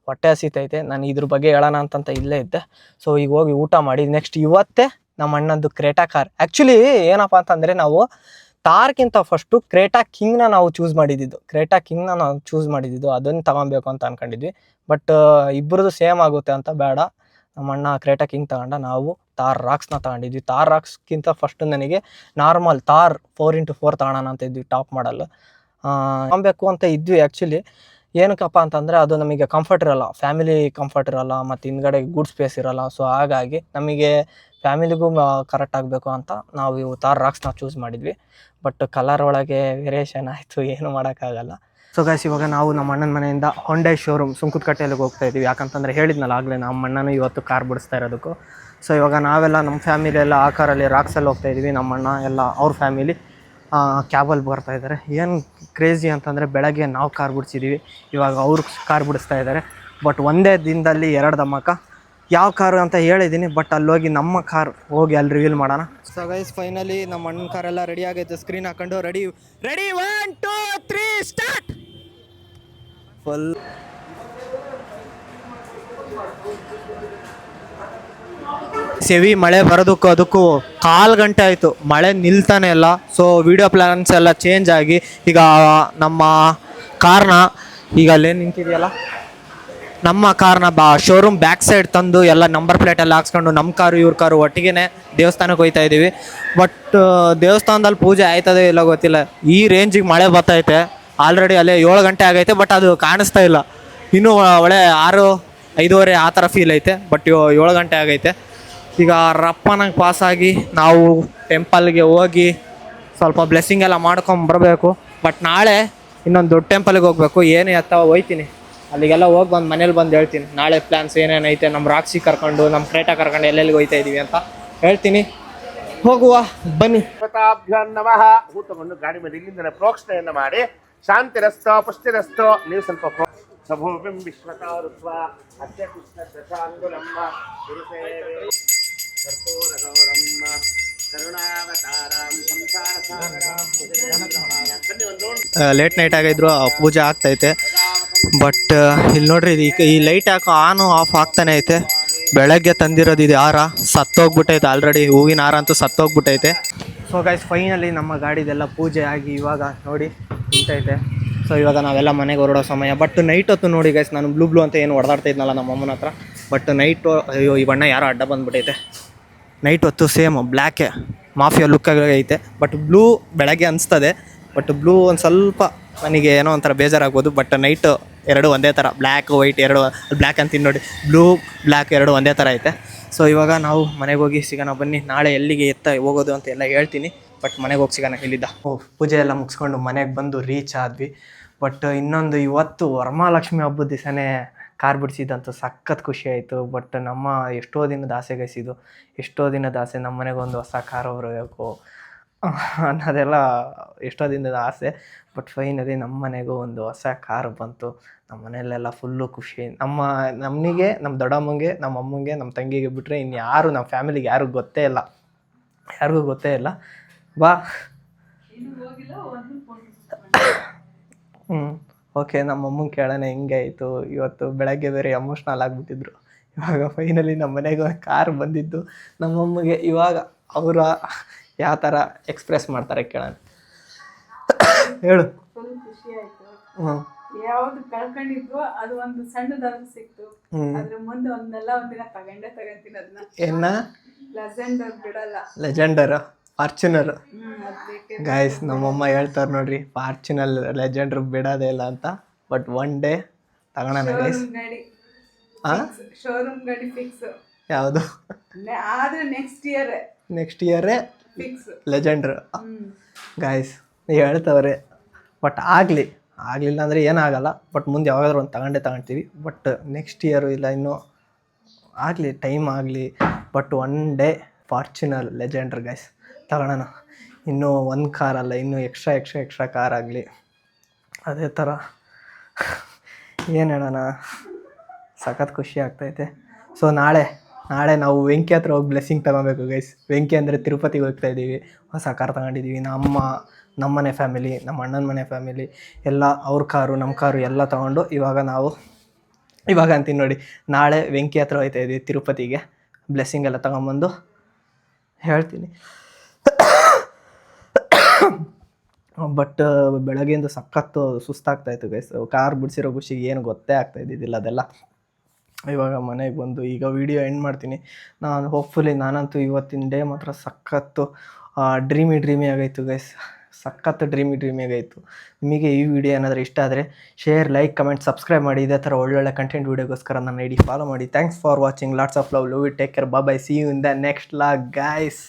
ಹೊಟ್ಟೆ ಹಸಿತೈತೆ. ನಾನು ಇದ್ರ ಬಗ್ಗೆ ಹೇಳೋಣ ಅಂತ ಇಲ್ಲೇ ಇದ್ದೆ. ಸೊ ಈಗ ಹೋಗಿ ಊಟ ಮಾಡಿ ನೆಕ್ಸ್ಟ್ ಇವತ್ತೇ ನಮ್ಮ ಅಣ್ಣಂದು ಕ್ರೇಟಾ ಕಾರ್. ಆ್ಯಕ್ಚುಲಿ ಏನಪ್ಪ ಅಂತಂದರೆ, ನಾವು ತಾರ್ಗಿಂತ ಫಸ್ಟು ಕ್ರೇಟಾ ಕಿಂಗ್ನ ನಾವು ಚೂಸ್ ಮಾಡಿದ್ದು ಅದನ್ನು ತಗೊಬೇಕು ಅಂತ ಅನ್ಕೊಂಡಿದ್ವಿ. ಬಟ್ ಇಬ್ಬರದು ಸೇಮ್ ಆಗುತ್ತೆ ಅಂತ ಬೇಡ, ನಮ್ಮ ಅಣ್ಣ ಕ್ರೇಟಾ ಕಿಂಗ್ ತಗೊಂಡ, ನಾವು ತಾರ್ ರಾಕ್ಸ್ನ ತಗೊಂಡಿದ್ವಿ. ತಾರ್ ರಾಕ್ಸ್ಗಿಂತ ಫಸ್ಟ್ ನನಗೆ ನಾರ್ಮಲ್ ತಾರ್ 4x4 ತಗೋಣ ಅಂತ ಇದ್ವಿ, ಟಾಪ್ ಮಾಡಲ್ ತಗೊಬೇಕು ಅಂತ ಇದ್ವಿ. ಆ್ಯಕ್ಚುಲಿ ಏನಕ್ಕಪ್ಪ ಅಂತಂದರೆ ಅದು ನಮಗೆ ಕಂಫರ್ಟ್ ಇರೋಲ್ಲ, ಫ್ಯಾಮಿಲಿ ಕಂಫರ್ಟ್ ಇರೋಲ್ಲ, ಮತ್ತು ಹಿಂದ್ಗಡೆ ಗುಡ್ ಸ್ಪೇಸ್ ಇರೋಲ್ಲ. ಸೊ ಹಾಗಾಗಿ ನಮಗೆ ಫ್ಯಾಮಿಲಿಗೂ ಕರೆಕ್ಟ್ ಆಗಬೇಕು ಅಂತ ನಾವು ಇವು ತಾರ್ ರಾಕ್ಸ್ನ ಚೂಸ್ ಮಾಡಿದ್ವಿ. ಬಟ್ ಕಲರ್ ಒಳಗೆ ವೇರಿಯೇಷನ್ ಆಯಿತು, ಏನು ಮಾಡೋಕ್ಕಾಗಲ್ಲ. ಸೊ ಗೈಸ್, ಇವಾಗ ನಾವು ನಮ್ಮ ಅಣ್ಣನ ಮನೆಯಿಂದ ಹೊಂಡೈ ಶೋರೂಮ್ ಸುಂಕದಕಟ್ಟೆಯಲ್ಲಿ ಹೋಗ್ತಾ ಇದ್ದೀವಿ. ಯಾಕಂತಂದರೆ ಹೇಳಿದ್ನಲ್ಲ ಆಗಲೇ, ನಮ್ಮ ಅಣ್ಣನೂ ಇವತ್ತು ಕಾರ್ ಬಿಡಿಸ್ತಾ ಇರೋದಕ್ಕೂ. ಸೊ ಇವಾಗ ನಾವೆಲ್ಲ ನಮ್ಮ ಫ್ಯಾಮಿಲಿ ಎಲ್ಲ ಆ ಕಾರಲ್ಲಿ ರಾಕ್ಸಲ್ಲಿ ಹೋಗ್ತಾ ಇದ್ದೀವಿ. ನಮ್ಮ ಅಣ್ಣ ಎಲ್ಲ ಅವ್ರ ಫ್ಯಾಮಿಲಿ ಕ್ಯಾಬಲ್ಲಿ ಬರ್ತಾ ಇದ್ದಾರೆ. ಏನು ಕ್ರೇಜಿ ಅಂತಂದರೆ ಬೆಳಗ್ಗೆ ನಾವು ಕಾರ್ ಬಿಡಿಸಿದ್ದೀವಿ, ಇವಾಗ ಅವ್ರು ಕಾರ್ ಬಿಡಿಸ್ತಾ ಇದ್ದಾರೆ. ಬಟ್ ಒಂದೇ ದಿನದಲ್ಲಿ 2 ಧಮಾಕ. ಯಾವ ಕಾರು ಅಂತ ಹೇಳಿದ್ದೀನಿ, ಬಟ್ ಅಲ್ಲಿ ಹೋಗಿ ನಮ್ಮ ಕಾರ್ ಹೋಗಿ ಅಲ್ಲಿ ರಿವೀಲ್ ಮಾಡೋಣ. ಸೊ ಗೈಸ್, ಫೈನಲಿ ನಮ್ಮ ಅಣ್ಣನ ಕಾರೆಲ್ಲ ರೆಡಿ ಆಗೈತೆ. ಸ್ಕ್ರೀನ್ ಹಾಕೊಂಡು ರೆಡಿ 1 2 3 ಸ್ಟಾರ್ಟ್. ಫುಲ್ ಸೆವಿ ಮಳೆ ಬರೋದಕ್ಕೂ ಅದಕ್ಕೂ 1/4 ಗಂಟೆ ಆಯಿತು, ಮಳೆ ನಿಲ್ತಾನೆ ಇಲ್ಲ. ಸೊ ವಿಡಿಯೋ ಪ್ಲ್ಯಾನ್ಸ್ ಎಲ್ಲ ಚೇಂಜ್ ಆಗಿ ಈಗ ನಮ್ಮ ಕಾರ್ನ ಈಗ ಅಲ್ಲೇನು ನಿಂತಿದೆಯಲ್ಲ, ನಮ್ಮ ಕಾರ್ನ ಶೋರೂಮ್ ಬ್ಯಾಕ್ ಸೈಡ್ ತಂದು ಎಲ್ಲ ನಂಬರ್ ಪ್ಲೇಟ್ ಎಲ್ಲ ಹಾಕ್ಸ್ಕೊಂಡು ನಮ್ಮ ಕಾರು ಇವ್ರ ಕಾರು ಒಟ್ಟಿಗೆ ದೇವಸ್ಥಾನಕ್ಕೆ ಹೋಗ್ತಾ ಇದ್ದೀವಿ. ಬಟ್ ದೇವಸ್ಥಾನದಲ್ಲಿ ಪೂಜೆ ಆಯ್ತದೆ ಇಲ್ಲ ಗೊತ್ತಿಲ್ಲ, ಈ ರೇಂಜಿಗೆ ಮಳೆ ಬರ್ತೈತೆ. ಆಲ್ರೆಡಿ ಅಲ್ಲೇ 7 ಗಂಟೆ ಆಗೈತೆ, ಬಟ್ ಅದು ಕಾಣಿಸ್ತಾ ಇಲ್ಲ. ಇನ್ನೂ ಒಳ್ಳೆ 6 5:30 ಆ ಥರ ಫೀಲ್ ಐತೆ. ಬಟ್ 7 ಗಂಟೆ ಆಗೈತೆ. ಈಗ ರಪ್ಪನಾಗ ಪಾಸಾಗಿ ನಾವು ಟೆಂಪಲ್ಗೆ ಹೋಗಿ ಸ್ವಲ್ಪ ಬ್ಲೆಸ್ಸಿಂಗ್ ಎಲ್ಲ ಮಾಡ್ಕೊಂಬರ್ಬೇಕು. ಬಟ್ ನಾಳೆ ಇನ್ನೊಂದು ದೊಡ್ಡ ಟೆಂಪಲ್ಗೆ ಹೋಗಬೇಕು. ಏನೇ ಅಥವಾ ಹೋಯ್ತೀನಿ, ಅಲ್ಲಿಗೆಲ್ಲ ಹೋಗಿ ಬಂದು ಮನೇಲಿ ಬಂದು ಹೇಳ್ತೀನಿ ನಾಳೆ ಪ್ಲ್ಯಾನ್ಸ್ ಏನೇನೈತೆ. ನಮ್ಮ ರಾಕ್ಸಿ ಕರ್ಕೊಂಡು, ನಮ್ಮ ಕ್ರೇಟಾ ಕರ್ಕೊಂಡು ಎಲ್ಲೆಲ್ಲಿಗೆ ಹೋಗ್ತಾ ಇದ್ದೀವಿ ಅಂತ ಹೇಳ್ತೀನಿ. ಹೋಗುವ ಬನ್ನಿ. ನಮಃ ಹೂ ತಗೊಂಡು ಗಾಡಿ ಮೇಲೆ ಇಲ್ಲಿಂದ ಪ್ರೋಕ್ಷಣೆಯನ್ನು ಮಾಡಿ ಶಾಂತಿರಸ್ತ ಪುಷ್ಟಿರಸ್ತು. ನೀವು ಸ್ವಲ್ಪ ಸಭೂಮಿಂ ವಿಶ್ವತಾರುತ್ವ ಅತ್ಯ ಕೃಷ್ಣ ದಶಾಂಗುಲಮ್ಮ ಗುರುಸೇವೆ ಕರ್ಪೂರಗೌರಮ್ಮ ಕರುಣಾವತಾರಾಂ ಸಂಸಾರ ಸಾಗರಾಂ. ಲೇಟ್ ನೈಟ್ ಆಗಿದ್ರು ಪೂಜೆ ಆಗ್ತೈತೆ. ಬಟ್ ಇಲ್ಲಿ ನೋಡ್ರಿ, ಈ ಲೈಟ್ ಯಾಕೋ ಆನು ಆಫ್ ಆಗ್ತಾನೆ ಐತೆ. ಬೆಳಗ್ಗೆ ತಂದಿರೋದು ಇದು ಹಾರ ಸತ್ತೋಗ್ಬಿಟ್ಟೈತೆ ಆಲ್ರೆಡಿ, ಹೂವಿನ ಹಾರ ಅಂತೂ ಸತ್ತೋಗ್ಬಿಟ್ಟೈತೆ. ಸೊ ಗೈಸ್, ಫೈನಲಿ ನಮ್ಮ ಗಾಡಿದೆಲ್ಲ ಪೂಜೆ ಆಗಿ ಇವಾಗ ನೋಡಿ ನಿಂತೈತೆ. ಸೊ ಇವಾಗ ನಾವೆಲ್ಲ ಮನೆಗೆ ಹೊರಡೋ ಸಮಯ. ಬಟ್ ನೈಟ್ ಹೊತ್ತು ನೋಡಿ ಗೈಸ್, ನಾನು ಬ್ಲೂ ಅಂತ ಏನು ಹೊಡೆದಾಡ್ತಾ ಇದ್ನಲ್ಲ ನಮ್ಮ ಅಮ್ಮನ ಹತ್ರ. ಬಟ್ ನೈಟು ಅಯ್ಯೋ ಈ ಬಣ್ಣ ಯಾರೋ ಅಡ್ಡ ಬಂದುಬಿಟ್ಟೈತೆ. ನೈಟ್ ಹೊತ್ತು ಸೇಮ್ ಬ್ಲ್ಯಾಕೆ ಮಾಫಿಯಾ ಲುಕ್ ಐತೆ. ಬಟ್ ಬ್ಲೂ ಬೆಳಗ್ಗೆ ಅನಿಸ್ತದೆ, ಬಟ್ ಬ್ಲೂ ಒಂದು ಸ್ವಲ್ಪ ನನಗೆ ಏನೋ ಒಂಥರ ಬೇಜಾರಾಗ್ಬೋದು. ಬಟ್ ನೈಟು 2 ಒಂದೇ ಥರ, ಬ್ಲ್ಯಾಕ್ ವೈಟ್ 2 ಬ್ಲ್ಯಾಕ್ ಅಂತೀನಿ ನೋಡಿ, ಬ್ಲೂ ಬ್ಲ್ಯಾಕ್ 2 ಒಂದೇ ಥರ ಐತೆ. ಸೊ ಇವಾಗ ನಾವು ಮನೆಗೆ ಹೋಗಿ ಸಿಗೋಣ ಬನ್ನಿ. ನಾಳೆ ಎಲ್ಲಿಗೆ ಹೋಗೋದು ಅಂತ ಎಲ್ಲ ಹೇಳ್ತೀನಿ. ಬಟ್ ಮನೆಗೆ ಹೋಗಿ ಸಿಗೋಣ ಇಲ್ಲಿದ್ದ. ಪೂಜೆ ಎಲ್ಲ ಮುಗಿಸ್ಕೊಂಡು ಮನೆಗೆ ಬಂದು ರೀಚ್ ಆದ್ವಿ. ಬಟ್ ಇನ್ನೊಂದು ಇವತ್ತು ವರಮಹಾಲಕ್ಷ್ಮಿ ಹಬ್ಬದ ದಿವಸನೇ ಕಾರ್ ಬಿಡಿಸಿದ್ದಂತೂ ಸಖತ್ ಖುಷಿ ಆಯಿತು. ಬಟ್ ನಮ್ಮ ಎಷ್ಟೋ ದಿನದ ಆಸೆ ಗೈಸಿದ್ದು, ಎಷ್ಟೋ ದಿನದ ಆಸೆ. ನಮ್ಮ ಮನೆಗೆ ಒಂದು ಹೊಸ ಕಾರ್ ಬರಬೇಕು ಅನ್ನೋದೆಲ್ಲ ಎಷ್ಟೋ ದಿನದ ಆಸೆ. ಬಟ್ ಫೈನಲಿ ನಮ್ಮ ಮನೆಗೂ ಒಂದು ಹೊಸ ಕಾರು ಬಂತು. ನಮ್ಮ ಮನೆಯಲ್ಲೆಲ್ಲ ಫುಲ್ಲು ಖುಷಿ. ನಮಗೆ ನಮ್ಮ ದೊಡ್ಡಮ್ಮಂಗೆ, ನಮ್ಮ ಅಮ್ಮಂಗೆ, ನಮ್ಮ ತಂಗಿಗೆ ಬಿಟ್ಟರೆ ಇನ್ಯಾರು ನಮ್ಮ ಫ್ಯಾಮಿಲಿಗೆ ಯಾರಿಗೂ ಗೊತ್ತೇ ಇಲ್ಲ. ಬಾ. ಓಕೆ, ನಮ್ಮ ಅಮ್ಮಂಗೆ ಕೇಳೋಣ ಹೆಂಗೆ ಆಯಿತು. ಇವತ್ತು ಬೆಳಗ್ಗೆ ಬೇರೆ ಎಮೋಷ್ನಲ್ ಆಗಿಬಿಟ್ಟಿದ್ರು. ಇವಾಗ ಫೈನಲಿ ನಮ್ಮ ಮನೆಗೆ ಒಂದು ಕಾರ್ ಬಂದಿದ್ದು. ನಮ್ಮಮ್ಮಗೆ ಇವಾಗ ಅವರ ಯಾವ ಥರ ಎಕ್ಸ್ಪ್ರೆಸ್ ಮಾಡ್ತಾರೆ ಕೇಳೋಣ. ಹೇಳು. ಫುಲ್ ಖುಷಿ ಆಯ್ತು. ಯಾವ್ದು ಕಳ್ಕೊಂಡಿದ್ವು ಅದು ಒಂದು ಸಣ್ಣದಾದ್ರು ಸಿಕ್ತು. ಅದ್ರ ಮುಂದೆ ಒಂದಿನ ತಗೊಂತೀನಿ ಅದನ್ನ. ಏನ ಲೆಜೆಂಡರ್ ಬಿಡಲ್ಲ, ಲೆಜೆಂಡರ್ ಫಾರ್ಚುನರ್. ಗೈಸ್, ನಮ್ಮಮ್ಮ ಹೇಳ್ತಾರೆ ನೋಡ್ರಿ, ಫಾರ್ಚುನರ್ ಲೆಜೆಂಡರ್ ಬಿಡೋದೇ ಇಲ್ಲ ಅಂತ. ಬಟ್ ಒನ್ ಡೇ ತಗೋಣ ಗೈಸ್. ಶೋರೂಮ್ ಗಾಡಿ ಫಿಕ್ಸ್. ಯಾವುದು? ಆದ್ರೆ ನೆಕ್ಸ್ಟ್ ಇಯರೇ ಫಿಕ್ಸ್ ಲೆಜೆಂಡರ್. ಗೈಸ್ ಹೇಳ್ತವ್ರೆ. ಬಟ್ ಆಗಲಿಲ್ಲ ಅಂದರೆ ಏನಾಗಲ್ಲ. ಬಟ್ ಮುಂದೆ ಯಾವಾಗಾದ್ರೂ ಒಂದು ತಗೊಳ್ತೀವಿ. ಬಟ್ ನೆಕ್ಸ್ಟ್ ಇಯರು ಇಲ್ಲ, ಇನ್ನೂ ಆಗಲಿ, ಟೈಮ್ ಆಗಲಿ. But one day Fortuner Legendre guys ತಗೊಳ್ಳೋಣ. ಇನ್ನೂ ಒಂದು ಕಾರ್ ಅಲ್ಲ, ಇನ್ನೂ ಎಕ್ಸ್ಟ್ರಾ ಕಾರ್ ಆಗಲಿ. ಅದೇ ಥರ ಏನು ಹೇಳೋಣ, ಸಖತ್ ಖುಷಿ ಆಗ್ತೈತೆ. ಸೊ ನಾಳೆ ನಾವು ವೆಂಕಿ ಹತ್ರ ಹೋಗಿ ಬ್ಲೆಸ್ಸಿಂಗ್ ತಗೊಬೇಕು ಗೈಸ್. ವೆಂಕಿ ಅಂದರೆ ತಿರುಪತಿಗೆ ಹೋಗ್ತಾ ಇದ್ದೀವಿ. ಹೊಸ ಕಾರ್ ತಗೊಂಡಿದ್ದೀವಿ. ನಮ್ಮ ಮನೆ ಫ್ಯಾಮಿಲಿ, ನಮ್ಮ ಅಣ್ಣನ ಮನೆ ಫ್ಯಾಮಿಲಿ ಎಲ್ಲ, ಅವ್ರ ಕಾರು ನಮ್ಮ ಕಾರು ಎಲ್ಲ ತೊಗೊಂಡು ಇವಾಗ ಅಂತೀನಿ ನೋಡಿ, ನಾಳೆ ವೆಂಕಿ ಹತ್ರ ಹೋಗ್ತಾ ಇದ್ದೀವಿ ತಿರುಪತಿಗೆ. ಬ್ಲೆಸ್ಸಿಂಗ್ ಎಲ್ಲ ತಗೊಂಬಂದು ಹೇಳ್ತೀನಿ. ಬಟ್ ಬೆಳಗ್ಗೆಯಿಂದ ಸಖತ್ತು ಸುಸ್ತಾಗ್ತಾಯಿತ್ತು ಗೈಸ್. ಕಾರ್ ಬಿಡಿಸಿರೋ ಖುಷಿಗೆ ಏನು ಗೊತ್ತೇ ಆಗ್ತಾ ಇದ್ದಿದ್ದಿಲ್ಲ ಅದೆಲ್ಲ. ಇವಾಗ ಮನೆಗೆ ಬಂದು ಈಗ ವಿಡಿಯೋ ಎಂಡ್ ಮಾಡ್ತೀನಿ. ನಾನು ಹೋಪ್ಫುಲಿ ನಾನಂತೂ ಇವತ್ತಿನ ಡೇ ಮಾತ್ರ ಸಖತ್ತು ಡ್ರೀಮಿ ಆಗೈತು ಗೈಸ್. ಸಖತ್ತು ಡ್ರೀಮಿ ಆಗೈತು. ನಿಮಗೆ ಈ ವಿಡಿಯೋ ಏನಾದರೂ ಇಷ್ಟ ಆದರೆ ಶೇರ್, ಲೈಕ್, ಕಮೆಂಟ್, ಸಬ್ಸ್ಕ್ರೈಬ್ ಮಾಡಿ. ಇದೇ ಥರ ಒಳ್ಳೊಳ್ಳೆ ಕಂಟೆಂಟ್ ವೀಡಿಯೋಗೋಸ್ಕರ ನನ್ನ ಐಡಿ ಫಾಲೋ ಮಾಡಿ. Thanks for watching. Lots of love. Love it. Take care. Bye. See you in the next log guys.